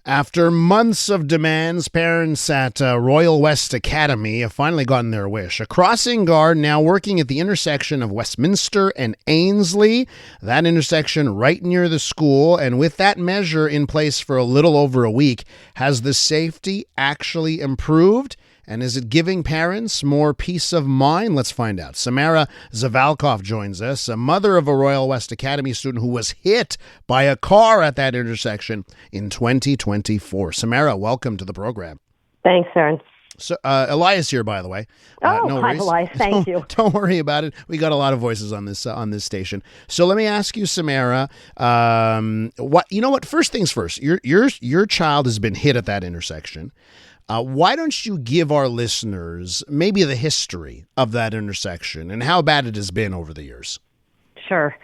After months of demands, parents at Royal West Academy have finally gotten their wish. A crossing guard now working at the intersection of Westminster and Ainslie, that intersection right near the school. And with that measure in place for a little over a week, has the safety actually improved? And is it giving parents more peace of mind? Let's find out. Samara Zavalkoff joins us, a mother of a Royal West Academy student who was hit by a car at that intersection in 2024. Samara, welcome to the program. Thanks, Aaron. So, Elias here, by the way. No worries. Hi, Elias. Thank you. Don't worry about it. We got a lot of voices on this station. So let me ask you, Samara. What? First things first. Your child has been hit at that intersection. Why don't you give our listeners maybe the history of that intersection and how bad it has been over the years? Sure.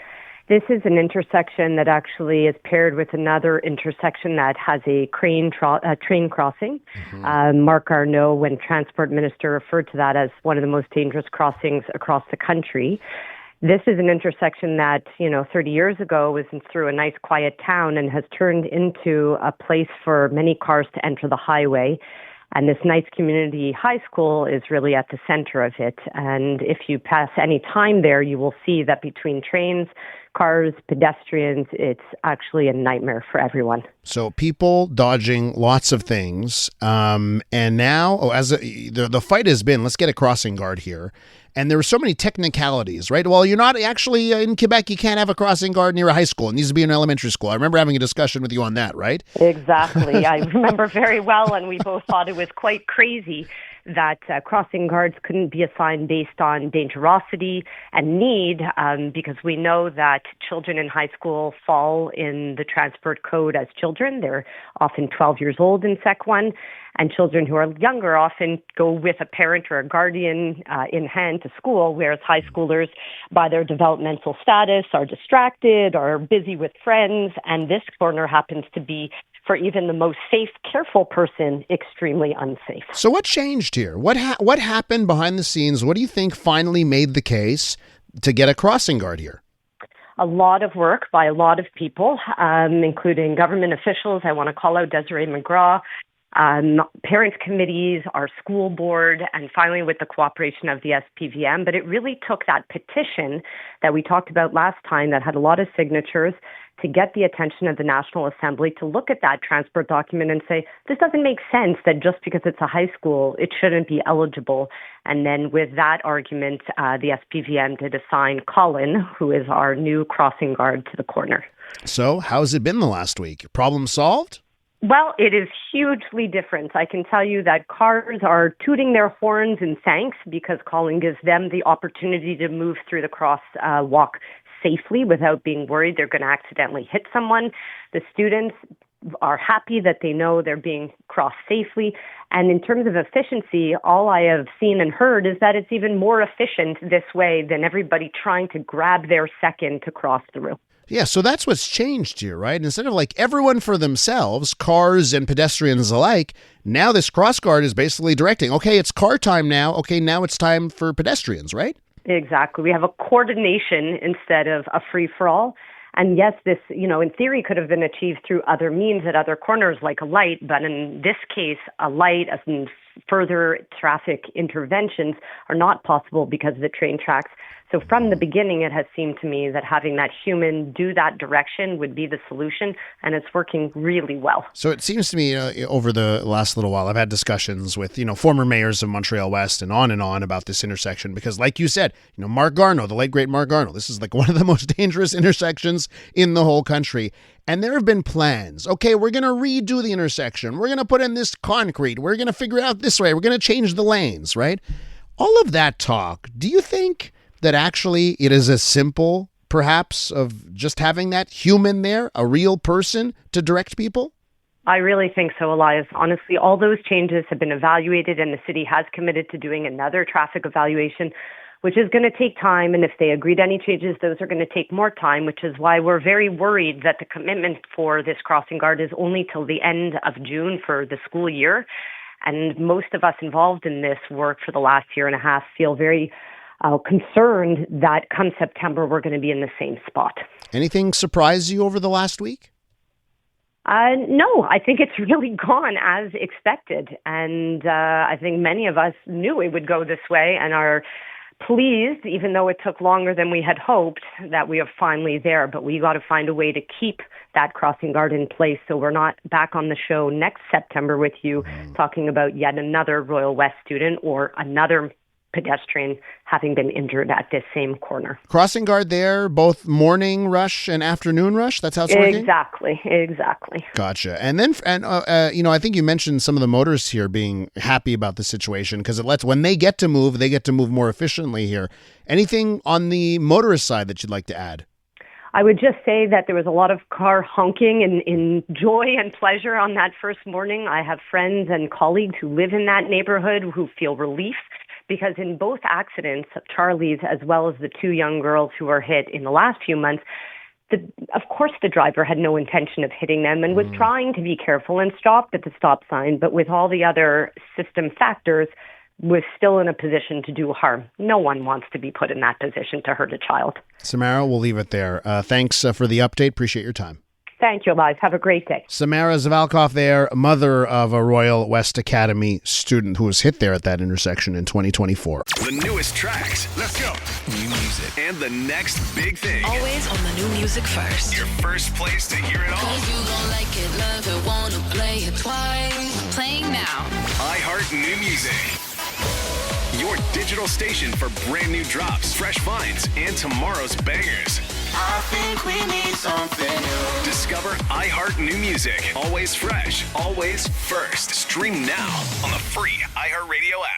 This is an intersection that actually is paired with another intersection that has a train crossing. Mm-hmm. Mark Arnault, when Transport Minister, referred to that as one of the most dangerous crossings across the country. This is an intersection that, 30 years ago was through a nice quiet town and has turned into a place for many cars to enter the highway. And this nice community high school is really at the center of it. And if you pass any time there, you will see that between trains, cars, pedestrians, it's actually a nightmare for everyone. So people dodging lots of things. And now, the fight has been, let's get a crossing guard here. And there were so many technicalities, right? Well, you're not actually in Quebec. You can't have a crossing guard near a high school. It needs to be an elementary school. I remember having a discussion with you on that, right? Exactly. I remember very well, and we both thought it was quite crazy that crossing guards couldn't be assigned based on dangerosity and need, because we know that children in high school fall in the transport code as children. They're often 12 years old in Sec 1, and children who are younger often go with a parent or a guardian in hand to school, whereas high schoolers, by their developmental status, are distracted or busy with friends, and this corner happens to be, for even the most safe, careful person, extremely unsafe. So what changed here? What happened behind the scenes? What do you think finally made the case to get a crossing guard here? A lot of work by a lot of people, including government officials. I want to call out Desiree McGraw, parents' committees, our school board, and finally with the cooperation of the SPVM. But it really took that petition that we talked about last time that had a lot of signatures to get the attention of the National Assembly to look at that transport document and say, this doesn't make sense that just because it's a high school, it shouldn't be eligible. And then with that argument, the SPVM did assign Colin, who is our new crossing guard, to the corner. So how's it been the last week? Problem solved? Well, it is hugely different. I can tell you that cars are tooting their horns in thanks because Colin gives them the opportunity to move through the crosswalk safely without being worried they're going to accidentally hit someone. The students are happy that they know they're being crossed safely. And in terms of efficiency, all I have seen and heard is that it's even more efficient this way than everybody trying to grab their second to cross through. Yeah, so that's what's changed here, right? Instead of like everyone for themselves, cars and pedestrians alike, now this cross guard is basically directing, okay, it's car time now. Okay, now it's time for pedestrians, right? Exactly. We have a coordination instead of a free-for-all. And yes, this, in theory could have been achieved through other means at other corners like a light, but in this case, a light and further traffic interventions are not possible because of the train tracks. So from the beginning, it has seemed to me that having that human do that direction would be the solution, and it's working really well. So it seems to me over the last little while, I've had discussions with, former mayors of Montreal West and on about this intersection because like you said, Mark Garneau, the late great Mark Garneau, this is like one of the most dangerous intersections in the whole country. And there have been plans. Okay, we're going to redo the intersection. We're going to put in this concrete. We're going to figure it out this way. We're going to change the lanes, right? All of that talk, do you think that actually it is as simple, perhaps, of just having that human there, a real person to direct people? I really think so, Elias. Honestly, all those changes have been evaluated, and the city has committed to doing another traffic evaluation, which is going to take time. And if they agree to any changes, those are going to take more time, which is why we're very worried that the commitment for this crossing guard is only till the end of June for the school year. And most of us involved in this work for the last year and a half feel very concerned that come September, we're going to be in the same spot. Anything surprise you over the last week? No, I think it's really gone as expected. And I think many of us knew it would go this way and are pleased, even though it took longer than we had hoped, that we are finally there. But we got to find a way to keep that crossing guard in place so we're not back on the show next September with you talking about yet another Royal West student or another pedestrian having been injured at this same corner. Crossing guard there, both morning rush and afternoon rush? That's how it's working? Exactly. Gotcha. And then, I think you mentioned some of the motorists here being happy about the situation because it lets, when they get to move more efficiently here. Anything on the motorist side that you'd like to add? I would just say that there was a lot of car honking in joy and pleasure on that first morning. I have friends and colleagues who live in that neighborhood who feel relief because in both accidents, Charlie's as well as the two young girls who were hit in the last few months, of course the driver had no intention of hitting them and was trying to be careful and stopped at the stop sign, but with all the other system factors, was still in a position to do harm. No one wants to be put in that position to hurt a child. Samara, we'll leave it there. Thanks for the update. Appreciate your time. Thank you, Elias. Have a great day. Samara Zavalkoff there, mother of a Royal West Academy student who was hit there at that intersection in 2024. The newest tracks. Let's go. New music. And the next big thing. Always on the new music first. Your first place to hear it all. 'Cause you gon' like it, love it, wanna play it twice. Playing now. iHeart New Music. Your digital station for brand new drops, fresh finds, and tomorrow's bangers. I think we need something new. Discover iHeart New Music. Always fresh, always first. Stream now on the free iHeartRadio app.